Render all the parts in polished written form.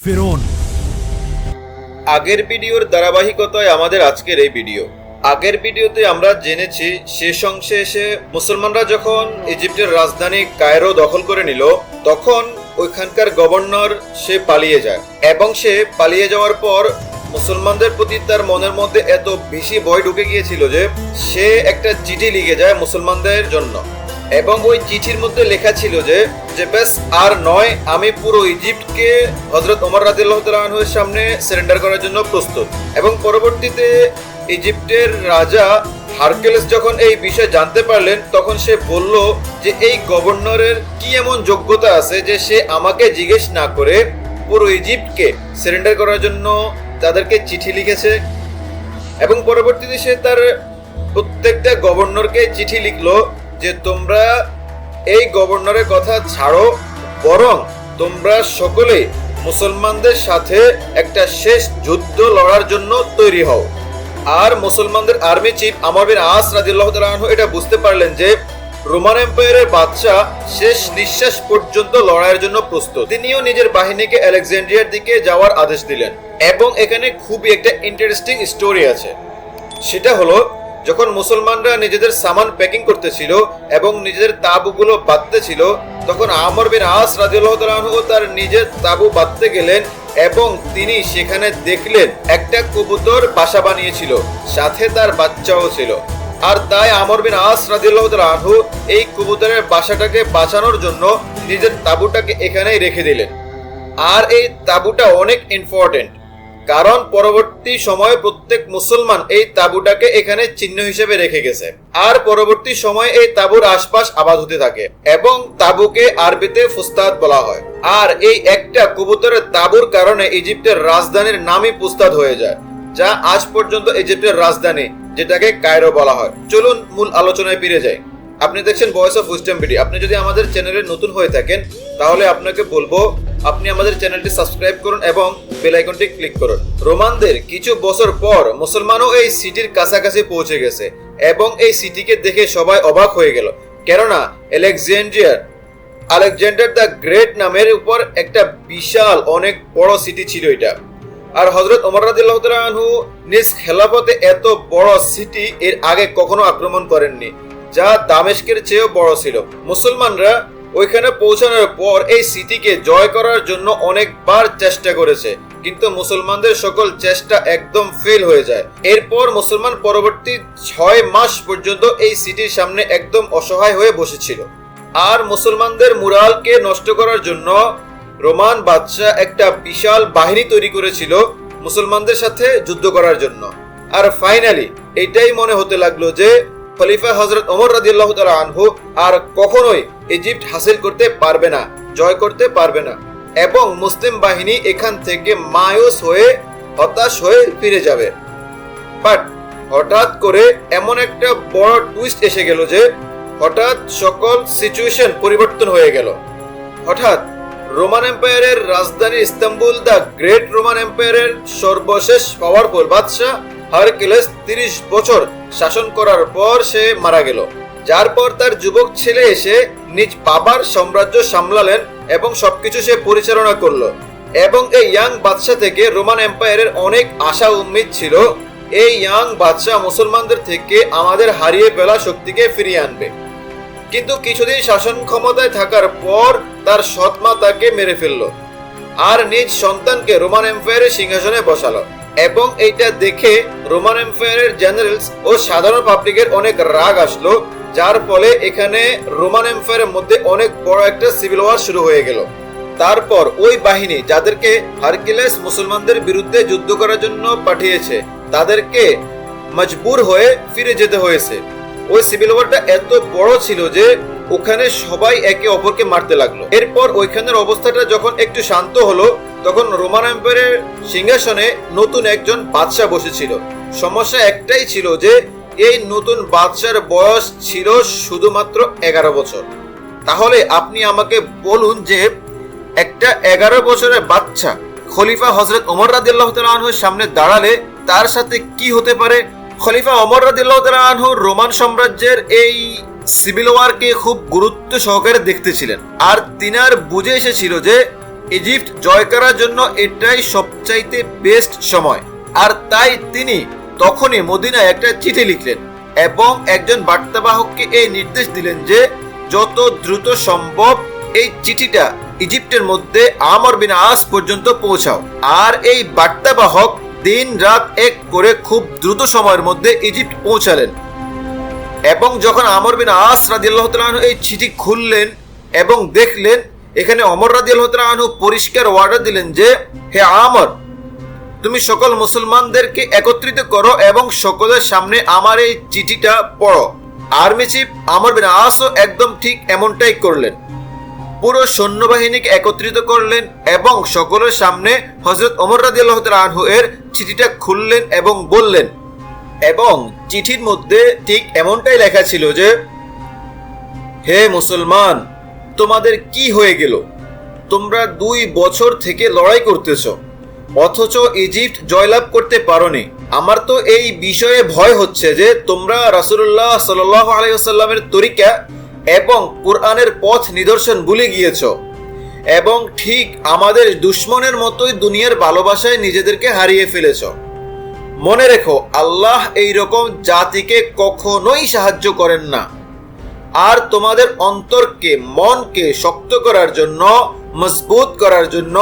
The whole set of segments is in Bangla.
ফেরন। আগের ভিডিওর ধারাবাহিকতায় আমাদের আজকের এই ভিডিও। আগের ভিডিওতে আমরা জেনেছি শেষ অংশে এসে মুসলমানরা যখন ইজিপ্টের রাজধানী কায়রো দখল করে নিল, তখন ওইখানকার গভর্নর সে পালিয়ে যায় এবং সে পালিয়ে যাওয়ার পর মুসলমানদের প্রতি তার মনের মধ্যে এত বেশি ভয় ঢুকে গিয়েছিল যে সে একটা চিঠি লিখে যায় মুসলমানদের জন্য এবং ওই চিঠির মধ্যে লেখা ছিল যে বেশ আর নয়, আমি পুরো ইজিপ্টকে হযরত ওমর রাদিয়াল্লাহু তাআলা আনহুর সামনে সারেন্ডার করার জন্য প্রস্তুত। এবং পরবর্তীতে ইজিপ্টের রাজা হারকেলেস যখন এই বিষয় জানতে পারলেন, তখন সে বলল যে এই গভর্নরের কি এমন যোগ্যতা আছে যে সে আমাকে জিজ্ঞেস না করে পুরো ইজিপ্টকে সারেন্ডার করার জন্য তাদেরকে চিঠি লিখেছে। এবং পরবর্তীতে সে তার প্রত্যেকটা গভর্নরকে চিঠি লিখলো যে তোমরা এই গভর্নরের কথা ছাড়ো, বরং তোমরা সকলে মুসলমানদের সাথে একটা শেষ যুদ্ধ লড়ার জন্য তৈরি হও। আর মুসলমানদের আর্মি চিফ আমর বিন আস রাদিয়াল্লাহু তাআলা আনহু এটা বুঝতে পারলেন যে রোমান এম্পায়ারের বাদশা শেষ নিঃশ্বাস পর্যন্ত লড়াইয়ের জন্য প্রস্তুত। তিনিও নিজের বাহিনীকে আলেকজান্দ্রিয়ার দিকে যাওয়ার আদেশ দিলেন। এবং এখানে খুবই একটা ইন্টারেস্টিং স্টোরি আছে। সেটা হলো, যখন মুসলমানরা নিজেদের সামান প্যাকিং করতেছিল এবং নিজেদের তাঁবুগুলো বাঁধতেছিল, তখন আমর বিন আস রাদিয়াল্লাহু তাআলা আনহু তার নিজের তাঁবু বাঁধতে গেলেন এবং তিনি সেখানে দেখলেন একটা কবুতর বাসা বানিয়েছিল, সাথে তার বাচ্চাও ছিল। আর তাই আমর বিন আস রাদিয়াল্লাহু তাআলা আনহু এই কবুতরের বাসাটাকে বাঁচানোর জন্য নিজের তাঁবুটাকে এখানেই রেখে দিলেন। আর এই তাঁবুটা অনেক ইম্পর্টেন্ট, কারণ পরবর্তী সময়ে প্রত্যেক মুসলমান এই তাঁবুটাকে এখানে চিহ্ন হিসেবে রেখে গেছে। আর পরবর্তী সময়ে এই তাঁবুর আশপাশ আবাদ হতে থাকে এবং তাঁবুকে আরবিতে ফুস্তাদ বলা হয়। আর এই একটা কবুতরের তাঁবুর কারণে ইজিপ্টের রাজধানীর নামই ফুস্তাদ হয়ে যায়, যা আজ পর্যন্ত ইজিপ্টের রাজধানী, যেটাকে কায়রো বলা হয়। চলুন মূল আলোচনায় ফিরে যাই। আপনি দেখছেন ভয়েস অফ উইজডম ভিডিও। আপনি যদি আমাদের চ্যানেলে নতুন হয়ে থাকেন, তাহলে আপনাকে বলবো আপনি আমাদের চ্যানেলটি সাবস্ক্রাইব করুন এবং বেল আইকনটি ক্লিক করুন। রোমানদের কিছু বছর পর মুসলমানও এই সিটির কাছাকাছি পৌঁছে গেছে এবং এই সিটিকে দেখে সবাই অবাক হয়ে গেল, কেননা আলেকজান্ডার দ্য গ্রেট নামের উপর একটা বিশাল অনেক বড় সিটি ছিল এটা। আর হযরত ওমর রাদিয়াল্লাহু তাআলা আনহু নিজ খেলাফতে এত বড় সিটি এর আগে কখনো আক্রমণ করেননি, যা দামেস্কের চেয়েও বড় ছিল। মুসলমানরা ওইখানে পৌঁছানোর পর এই সিটিকে জয় করার জন্য অনেকবার চেষ্টা করেছে, কিন্তু মুসলমানদের সকল চেষ্টা একদম ফেল হয়ে যায়। এরপর মুসলমান পরবর্তী 6 মাস পর্যন্ত এই সিটির সামনে একদম অসহায় হয়ে বসেছিল। আর মুসলমানদের মুরালকে নষ্ট করার জন্য রোমান বাদশাহ একটা বিশাল বাহিনী তৈরি করেছিল মুসলমানদের সাথে যুদ্ধ করার জন্য। আর ফাইনালি এটাই মনে হতে লাগলো যে খলিফা হযরত ওমর রাদিয়াল্লাহু তাআলা আনহু আর কখনোই ইজিপ্ট হাসিল করতে পারবে না, জয় করতে পারবে না, এবং মুসলিম বাহিনী এখান থেকে মায়ুস হয়ে হতাশ হয়ে ফিরে যাবে। বাট হঠাৎ করে এমন একটা বড় টুইস্ট এসে গেল যে হঠাৎ সকল সিচুয়েশন পরিবর্তন হয়ে গেল। হঠাৎ রোমান এম্পায়ারের রাজধানী ইস্তাম্বুল দ্য গ্রেট রোমান এম্পায়ারের সর্বশেষ পাওয়ারফুল বাদশাহ হারকেলেস 30 বছর শাসন করার পর সে মারা গেল, যার পর তার যুবক ছেলে এসে নিজ বাবার সাম্রাজ্য সামলালেন এবং সবকিছু সে পরিচালনা করলো। এবং এই ইয়াং বাদশাহ থেকে রোমান এম্পায়ারের অনেক আশা উম্মিদ ছিল, এই ইয়াং বাদশাহ মুসলমানদের থেকে আমাদের হারিয়ে ফেলা শক্তিকে ফিরিয়ে আনবে। কিন্তু কিছুদিন শাসন ক্ষমতায় থাকার পর তার সৎ মা তাকে মেরে ফেললো আর নিজ সন্তানকে রোমান এম্পায়ারের সিংহাসনে বসালো। এবং এইটা দেখে রোমান এম্পায়ারের জেনারেলস ও সাধারণ পাবলিকের অনেক রাগ আসলো, যার ফলে এখানে রোমান এম্পায়ারের মধ্যে অনেক বড় একটা সিভিল ওয়ার শুরু হয়ে গেল। তারপর ওই বাহিনী যাদেরকে হারকেলেস মুসলমানদের বিরুদ্ধে যুদ্ধ করার জন্য পাঠিয়েছে, তাদেরকে মজবুর হয়ে ফিরে যেতে হয়েছে। ওই সিভিল ওয়ারটা এত বড় ছিল যে ওখানে সবাই একে অপরকে মারতে লাগলো। এরপর ওইখানের অবস্থাটা যখন একটু শান্ত হলো, তখন রোমান এম্পায়ারের সিংহাসনে নতুন একজন বাদশাহ বসেছিল। সমস্যা একটাই ছিল যে এই নতুন বাদশার বয়স ছিল শুধুমাত্র 11 বছর। তাহলে আপনি আমাকে বলুন যে একটা 11 বছরের বাচ্চা খলিফা হযরত ওমর রাদিয়াল্লাহু তাআলা আনহুর সামনে দাঁড়ালে তার সাথে কি হতে পারে? খলিফা ওমর রাদিয়াল্লাহু তাআলা আনহু রোমান সাম্রাজ্যের এই সিভিল ওয়ারকে খুব গুরুত্ব সহকারে দেখতেছিলেন। আর তিনার বুঝে এসেছিল যে ইজিপ্ট জয় করার জন্য এটাই সবচাইতে বেস্ট সময়। আর তাই তিনি তখনই মদিনায় একটা চিঠি লিখলেন এবং একজন বার্তাবাহককে এই নির্দেশ দিলেন যে যত দ্রুত সম্ভব এই চিঠিটা ইজিপ্টের মধ্যে আমর বিন আস পর্যন্ত পৌঁছাও। আর এই বার্তাবাহক দিন রাত এক করে খুব দ্রুত সময়ের মধ্যে ইজিপ্ট পৌঁছালেন। এবং যখন আমর বিন আস রাদিয়াল্লাহু তাআলা আনহু এই চিঠি খুললেন এবং দেখলেন, এখানে ওমর রাদিয়াল্লাহু তাআলা আনহু পরিষ্কার অর্ডার দিলেন যে, হে আমর, তুমি সকল মুসলমানদেরকে একত্রিত করো এবং সকলের সামনে আমার এই চিঠিটা পড়ো। আর্মি চিফ আমর বিন আসও একদম ঠিক এমনটাই করলেন। পুরো সৈন্যবাহিনীকে একত্রিত করলেন এবং সকলের সামনে হযরত ওমর রাদিয়াল্লাহু তাআলা আনহু এর চিঠিটা খুললেন এবং বললেন, এবং চিঠির মধ্যে ঠিক এমনটাই লেখা ছিল যে, হে মুসলমান, তোমাদের কি হয়ে গেল? তোমরা 2 বছর থেকে লড়াই করতেছো, অথচ ইজিপ্ট জয়লাভ করতে পারোনি। আমার তো এই বিষয়ে ভয় হচ্ছে যে তোমরা রাসূলুল্লাহ সাল্লাল্লাহু আলাইহি ওয়াসাল্লামের তরিকা এবং কুরআনের পথ নিদর্শন ভুলে গিয়েছো এবং ঠিক আমাদের দুশমনের মতোই দুনিয়ার ভালোবাসায় নিজেদেরকে হারিয়ে ফেলেছো। মনে রেখো, আল্লাহ এই রকম জাতিকে কখনোই সাহায্য করেন না। আর তোমাদের অন্তরকে, মনকে শক্ত করার জন্য, মজবুত করার জন্য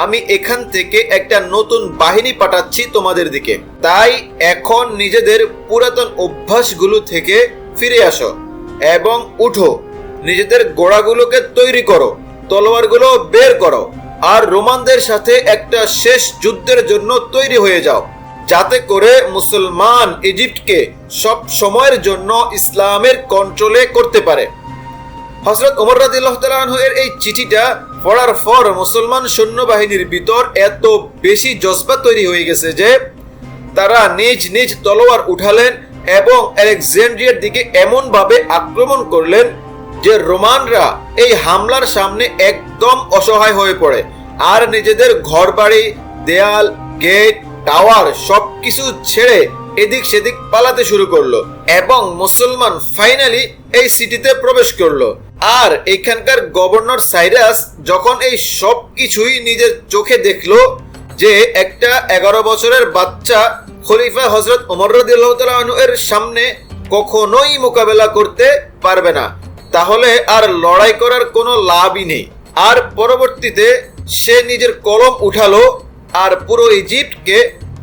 আমি এখান থেকে একটা নতুন বাহিনী পাঠাচ্ছি তোমাদের দিকে। তাই এখন নিজেদের পুরাতন অভ্যাসগুলো থেকে ফিরে আসো এবং উঠো, নিজেদের গোড়াগুলোকে তৈরি করো, তলোয়ারগুলো বের করো আর রোমানদের সাথে একটা শেষ যুদ্ধের জন্য তৈরি হয়ে যাও, যাতে করে মুসলমান ইজিপ্টকে সব সময়ের জন্য ইসলামের কন্ট্রোলে করতে পারে। হযরত ওমর রাদিয়াল্লাহু তাআলা আনহু এর এই চিঠিটা পড়ার পর মুসলমান সৈন্যবাহিনীর ভিতর এত বেশি জজবা তৈরি হয়ে গেছে যে তারা নিজ নিজ তলোয়ার উঠালেন এবং আলেকজান্দ্রিয়ার দিকে এমন ভাবে আক্রমণ করলেন যে রোমানরা এই হামলার সামনে একদম অসহায় হয়ে পড়ে আর নিজেদের ঘরবাড়ি, দেয়াল, গেট, টাওয়ার সবকিছু ছেড়ে এদিক সেদিক পালাতে শুরু করলো এবং মুসলমান ফাইনালি এই সিটিতে প্রবেশ করলো। আর এখানকার গভর্নর সাইরাস যখন এই সব কিছুই নিজের চোখে দেখলো যে একটা 11 বছরের বাচ্চা খলিফা হযরত ওমর রাদিয়াল্লাহু তাআলা আনহু এর সামনে কখনোই মোকাবেলা করতে পারবে না, তাহলে আর লড়াই করার কোনো লাভই নেই। আর পরবর্তীতে সে নিজের কলম উঠালো আর পুরো ইজিপ্টকে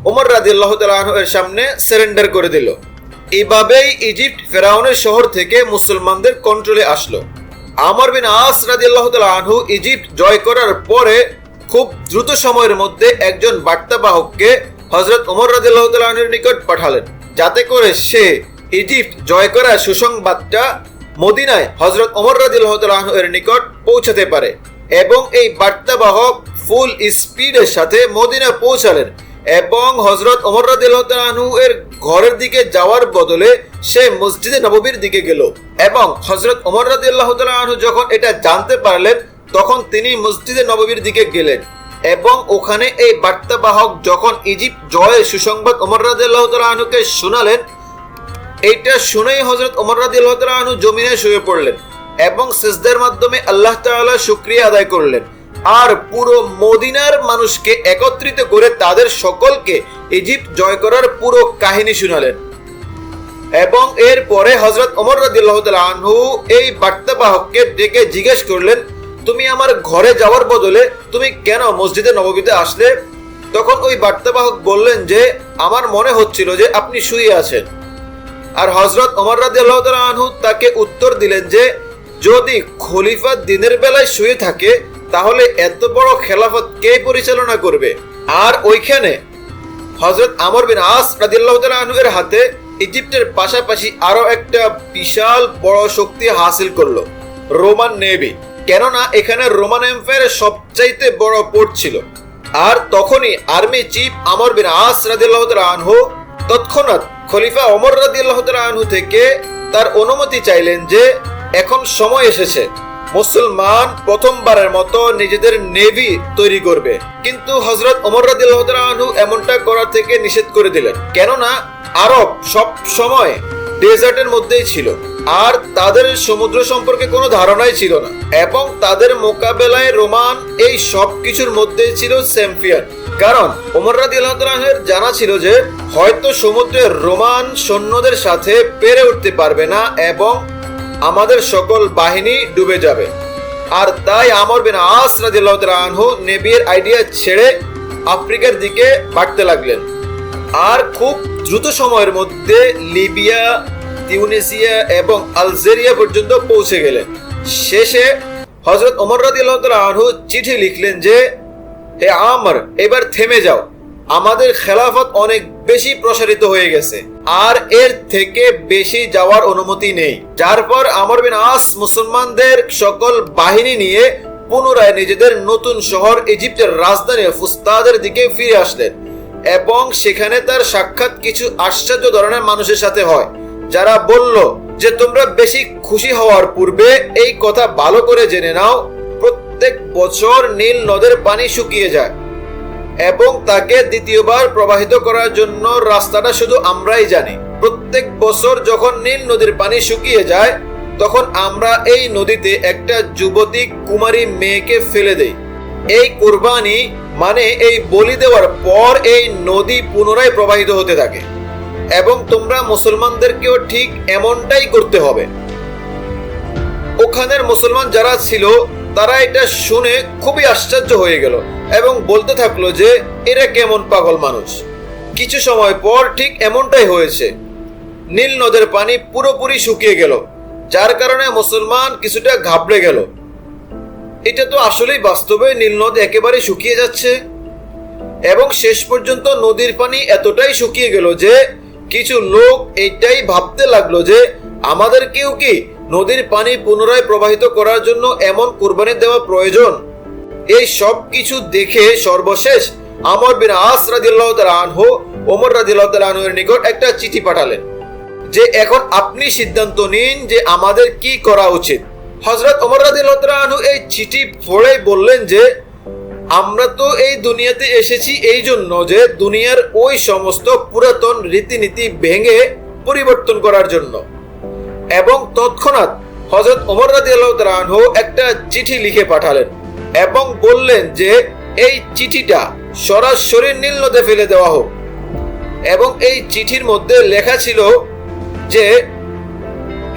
ওমর রাদিয়াল্লাহু তাআলা আনহু এর সামনে সারেন্ডার করে দিল। এভাবেই ইজিপ্ট ফেরাউনের শহর থেকে মুসলমানদের কন্ট্রোলে আসলো। আমর বিন আস রাদিয়াল্লাহু তাআলা আনহু ইজিপ্ট জয় করার পরে খুব দ্রুত সময়ের মধ্যে একজন বার্তাবাহককে হযরত ওমর রাদিয়াল্লাহু তাআলা আনহুর নিকট পাঠালেন, যাতে করে সে ইজিপ্ট জয় করার সুসংবাদটা মদিনায় হযরত ওমর রাদিয়াল্লাহু তাআলা আনহু এর নিকট পৌঁছাতে পারে। এবং এই বার্তাবাহক ফুল স্পিডের সাথে মদিনা পৌঁছালেন এবং হযরত ওমর রাদিয়াল্লাহু তাআলা আনহু এর ঘরের দিকে যাওয়ার বদলে সে মসজিদে নববীর দিকে গেল। এবং হযরত ওমর রাদিয়াল্লাহু তাআলা আনহু যখন এটা জানতে পারলেন তখন তিনি মসজিদে নববীর দিকে গেলেন এবং ওখানে এই বার্তাবাহক যখন ইজিপ্ট জয়ের সুসংবাদ ওমর রাদিয়াল্লাহু তাআলা আনহুকে শোনালেন, এইটা শুনেই হযরত ওমর রাদিয়াল্লাহু তাআলা আনহু জমিনে শুয়ে পড়লেন এবং সিজদার মাধ্যমে আল্লাহ তাআলার শুকরিয়া আদায় করলেন আর পুরো মদিনার মানুষকে একত্রিত করে তাদের সকলকে ইজিপ্ট জয় করার পুরো কাহিনী শোনালেন। এবং এরপরে হযরত ওমর রাদিয়াল্লাহু তাআলা আনহু এই বার্তাবাহককে ডেকে জিজ্ঞেস করলেন, তুমি আমার ঘরে যাওয়ার বদলে তুমি কেন মসজিদে নববীতে আসলে? তখন ওই বার্তাবাহক বললেন যে আমার মনে হচ্ছিল যে আপনি শুয়ে আছেন। আর হযরত ওমর রাদিয়াল্লাহু তাআলা আনহু তাকে উত্তর দিলেন যে যদি খলিফা দিনের বেলায় শুয়ে থাকে তাহলে এত বড় খেলাফত কে পরিচালনা করবে? আর ওইখানে হযরত আমর বিন আস রাদিয়াল্লাহু তাআলা আনহু এর হাতে ইজিপ্টের পাশাপাশি আরো একটা বিশাল বড় শক্তি হাসিল করলো, রোমান নেভি। কেননা এখানে রোমান এম্পায়ারের সবচাইতে বড় পোর্ট ছিল। আর তখনই আর্মি চিফ আমর বিন আস রাদিয়াল্লাহু তাআলা আনহু তৎক্ষণাৎ খলিফা ওমর রাদিয়াল্লাহু তাআলা আনহু থেকে তার অনুমতি চাইলেন যে এখন সময় এসেছে মুসলমান প্রথমবারের মতো নিজেদের নেভি তৈরি করবে। কিন্তু হযরত ওমর রাদিয়াল্লাহু তাআলা আনহু এমনটা করা থেকে নিষেধ করে দিলেন, কেননা আরব সব সময় ডেজার্টের মধ্যেই ছিল আর তাদের সমুদ্র সম্পর্কে কোনো ধারণাই ছিল না, এবং তাদের মোকাবেলায় রোমান এই সব কিছুর মধ্যে ছিল চ্যাম্পিয়ন। কারণ ওমর রাদিয়াল্লাহু তাআলা আনহুর জানা ছিল যে হয়তো সমুদ্রের রোমান সৈন্যদের সাথে পেরে উঠতে পারবে না এবং আমাদের সকল বাহিনী ডুবে যাবে। আর তাই আমর বিন আস রাদিয়াল্লাহু তাআলা আনহু নেভির আইডিয়া ছেড়ে আফ্রিকার দিকে বাড়তে লাগলেন, আর খুব দ্রুত সময়ের মধ্যে লিবিয়া, তিউনিসিয়া এবং আলজেরিয়া পর্যন্ত পৌঁছে গেলেন। শেষে হযরত ওমর রাদিয়াল্লাহু তাআলা আনহু চিঠি লিখলেন যে, হে আমর, এবার থেমে যাও, আমাদের খেলাফত অনেক বেশি প্রসারিত হয়ে গেছে আর এর থেকে বেশি যাওয়ার অনুমতি নেই। যার পর আমর বিন আস মুসলমানদের সকল বাহিনী নিয়ে পুনরায় নিজেদের নতুন শহর ইজিপ্টের রাজধানী ফুস্তাদের দিকে ফিরে আসলেন, এবং সেখানে তার সাক্ষাৎ কিছু আশ্চর্য ধরনের মানুষের সাথে হয়, যারা বলল যে তোমরা বেশি খুশি হওয়ার পূর্বে এই কথা ভালো করে জেনে নাও, প্রত্যেক বছর নীল নদের পানি শুকিয়ে যায় এবং তাকে দ্বিতীয়বার প্রবাহিত করার জন্য রাস্তাটা শুধু আমরাই জানি। প্রত্যেক বছর যখন নীল নদীর পানি শুকিয়ে যায় তখন আমরা এই নদীতে একটা যুবতী কুমারী মেয়েকে ফেলে দেই। এই কুরবানি মানে এই বলি দেওয়ার পর এই নদী পুনরায় প্রবাহিত হতে থাকে, এবং তোমরা মুসলমানদেরকেও ঠিক এমনটাই করতে হবে। ওখানের মুসলমান যারা ছিল তারা এটা শুনে খুবই আশ্চর্য হয়ে গেল এবং বলতে থাকলো যে এরা কেমন পাগল মানুষ। কিছু সময় পর ঠিক এমনটাই হয়েছে, নীল নদের পানি পুরোপুরি শুকিয়ে গেল, যার কারণে মুসলমান কিছুটা ঘাবড়ে গেল। এটা তো আসলেই বাস্তবে নীল নদ একেবারে শুকিয়ে যাচ্ছে, এবং শেষ পর্যন্ত নদীর পানি এতটাই শুকিয়ে গেল যে কিছু লোক এটাই ভাবতে লাগলো যে আমাদেরকেও কি নদীর পানি পুনরায় প্রবাহিত করার জন্য এমন কুরবানি দেওয়া প্রয়োজন। এই সব কিছু দেখে সর্বশেষ আমর বিন আস রাদিয়াল্লাহু তাআলা আনহু ওমর রাদিয়াল্লাহু তাআলা আনহুর নিকট একটা চিঠি পাঠালেন যে এখন আপনি সিদ্ধান্ত নিন যে আমাদের কি করা উচিত। হযরত ওমর রাদিয়াল্লাহু তাআলা আনহু এই চিঠি পড়েই বললেন যে আমরা তো এই দুনিয়াতে এসেছি এই জন্য যে দুনিয়ার ওই সমস্ত পুরাতন রীতিনীতি ভেঙে পরিবর্তন করার জন্য। এবং তৎক্ষণাৎ হযরত ওমর রাদিয়াল্লাহু তাআলা আনহু একটা চিঠি লিখে পাঠালেন এবং বললেন যে এই চিঠিটা সরাসরি নীল নদে ফেলে দেওয়া হোক। এবং এই চিঠির মধ্যে লেখা ছিল যে,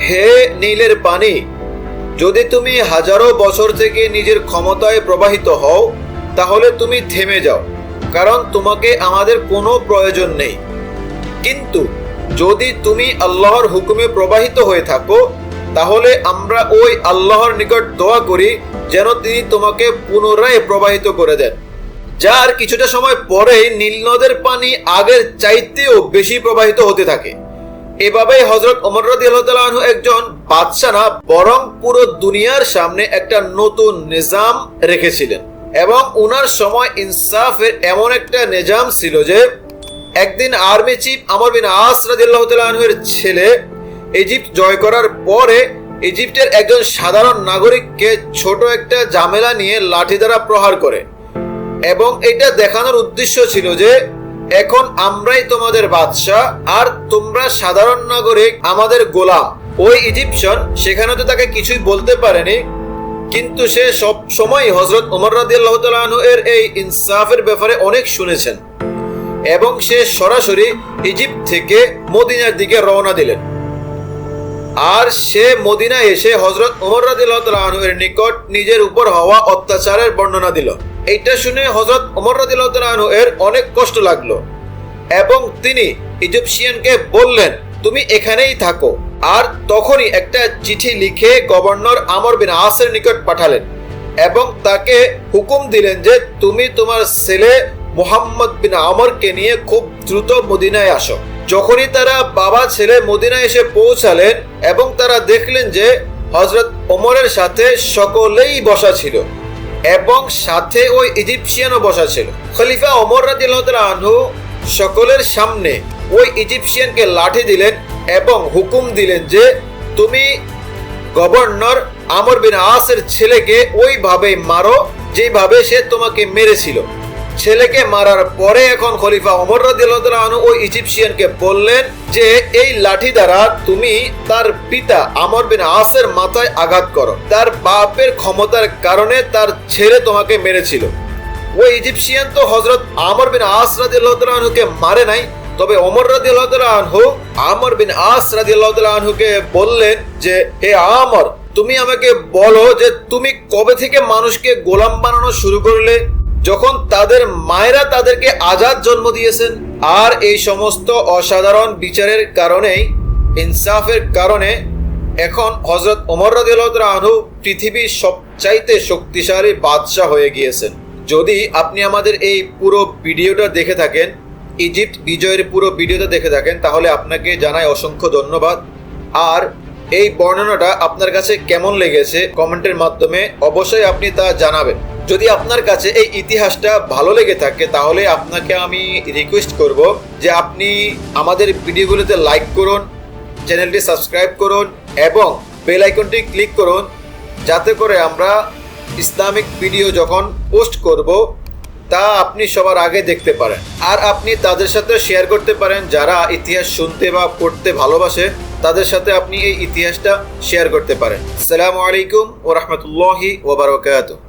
হে নীলের পানি, যদি তুমি হাজারো বছর থেকে নিজের ক্ষমতায় প্রবাহিত হও তাহলে তুমি থেমে যাও, কারণ তোমাকে আমাদের কোনো প্রয়োজন নেই। কিন্তু যদি তুমি আল্লাহর হুকুমে প্রবাহিত হয়ে থাকো তাহলে আমরা ওই আল্লাহর নিকট দোয়া করি যেন তিনি তোমাকে পুনরায় প্রবাহিত করে দেন। যার কিছুটা সময় পরেই নীল নদের পানি আগের চাইতেও বেশি প্রবাহিত হতে থাকে। এভাবেই হযরত ওমর রাদিয়াল্লাহু তাআলা আনহু একজন বাদশা না, বরং পুরো দুনিয়ার সামনে একটা নতুন নিজাম রেখেছিলেন। এবং উনার সময় ইনসাফের এমন একটা নিজাম ছিল যে একদিন আর্মি চিফ আমর বিন আস রাদিয়াল্লাহু তাআলা আনহুর ছেলে ইজিপ্ট জয় করার পরে ইজিপ্টের একজন সাধারণ নাগরিককে ছোট একটা ঝামেলা নিয়ে লাঠি দ্বারা প্রহার করে, এবং এটা দেখানোর উদ্দেশ্য ছিল যে এখন আমরাই তোমাদের বাদশা আর তোমরা সাধারণ নাগরিক আমাদের গোলাম। ওই ইজিপশিয়ান সেখানে তো তাকে কিছুই বলতে পারেনি, কিন্তু সে সব সময় হযরত ওমর রাদিয়াল্লাহু তাআলা আনহু এর এই ইনসাফের ব্যাপারে অনেক শুনেছেন, এবং সে সরাসরি ইজিপ্ট থেকে মদিনার দিকে রওনা দিলেন। আর সে মদিনায় এসে হযরত ওমর রাদিয়াল্লাহু তাআলা আনহু এর নিকট নিজের উপর হওয়া অত্যাচারের বর্ণনা দিল। এইটা শুনে হযরত ওমর রাদিয়াল্লাহু তাআলা আনহু এর অনেক কষ্ট লাগলো, এবং তিনি ইজিপশিয়ানকে বললেন তুমি এখানেই থাকো। আর তখনই একটা চিঠি লিখে গভর্নর আমর বিন আসের নিকট পাঠালেন এবং তাকে হুকুম দিলেন যে তুমি তোমার ছেলে মুহাম্মদ বিন আমরকে নিয়ে খুব দ্রুত মদিনায় আসো। যখনই তারা বাবা ছেলে মদিনায় এসে পৌঁছালেন এবং তারা দেখলেন যে হযরত ওমরের সাথে সকলেই বসা ছিল এবং সাথে ওই ইজিপশিয়ানও বসা ছিল। খলিফা ওমর রাদিয়াল্লাহু তাআলা আনহু সকলের সামনে ওই ইজিপশিয়ানকে লাঠি দিলেন এবং হুকুম দিলেন যে তুমি গভর্নর আমর বিন আসের ছেলেকে ওইভাবে মারো যেভাবে সে তোমাকে মেরেছিল। ছেলেকে মারার পরে এখন খলিফা ওমর রাদিয়াল্লাহু তাআলা আনহু ওই ইজিপশিয়ানকে বললেন যে এই লাঠি দ্বারা তুমি তার পিতা আমর বিন আসের মাথায় আঘাত করো, তার বাপের ক্ষমতার কারণে তার ছেলে তোমাকে মেরেছিল। ওই ইজিপশিয়ান তো হযরত আমর বিন আস রাদিয়াল্লাহু তাআলা আনহুকে মারে নাই, তবে ওমর রাদিয়াল্লাহু তাআলা আনহু আমর বিন আস রাদিয়াল্লাহু তাআলা আনহুকে বললেন যে হে আমর, তুমি আমাকে বলো যে তুমি কবে থেকে মানুষকে গোলাম বানানো শুরু করলে, যখন তাদের মায়েরা তাদেরকে আজাদ জন্ম দিয়েছেন। আর এই সমস্ত অসাধারণ বিচারের কারণেই, ইনসাফের কারণে এখন হযরত ওমর রাদিয়াল্লাহু তাআলা আনহু পৃথিবীর সবচাইতে শক্তিশালী বাদশাহ হয়ে গিয়েছেন। যদি আপনি আমাদের এই পুরো ভিডিওটা দেখে থাকেন, ইজিপ্ট বিজয়ের পুরো ভিডিওটা দেখে থাকেন, তাহলে আপনাকে জানাই অসংখ্য ধন্যবাদ। আর এই বর্ণনাটা আপনার কাছে কেমন লেগেছে কমেন্টের মাধ্যমে অবশ্যই আপনি তা জানাবেন। যদি আপনার কাছে এই ইতিহাসটা ভালো লেগে থাকে তাহলে আপনাকে আমি রিকোয়েস্ট করব যে আপনি আমাদের ভিডিওগুলোতে লাইক করুন, চ্যানেলটি সাবস্ক্রাইব করুন এবং বেল আইকনটি ক্লিক করুন, যাতে করে আমরা ইসলামিক ভিডিও যখন পোস্ট করব তা আপনি সবার আগে দেখতে পারেন। আর আপনি তাদের সাথে শেয়ার করতে পারেন যারা ইতিহাস শুনতে বা পড়তে ভালোবাসে, তাদের সাথে আপনি এই ইতিহাসটা শেয়ার করতে পারেন। আসসালামু আলাইকুম ওয়া রাহমাতুল্লাহি ওয়া বারাকাতুহু।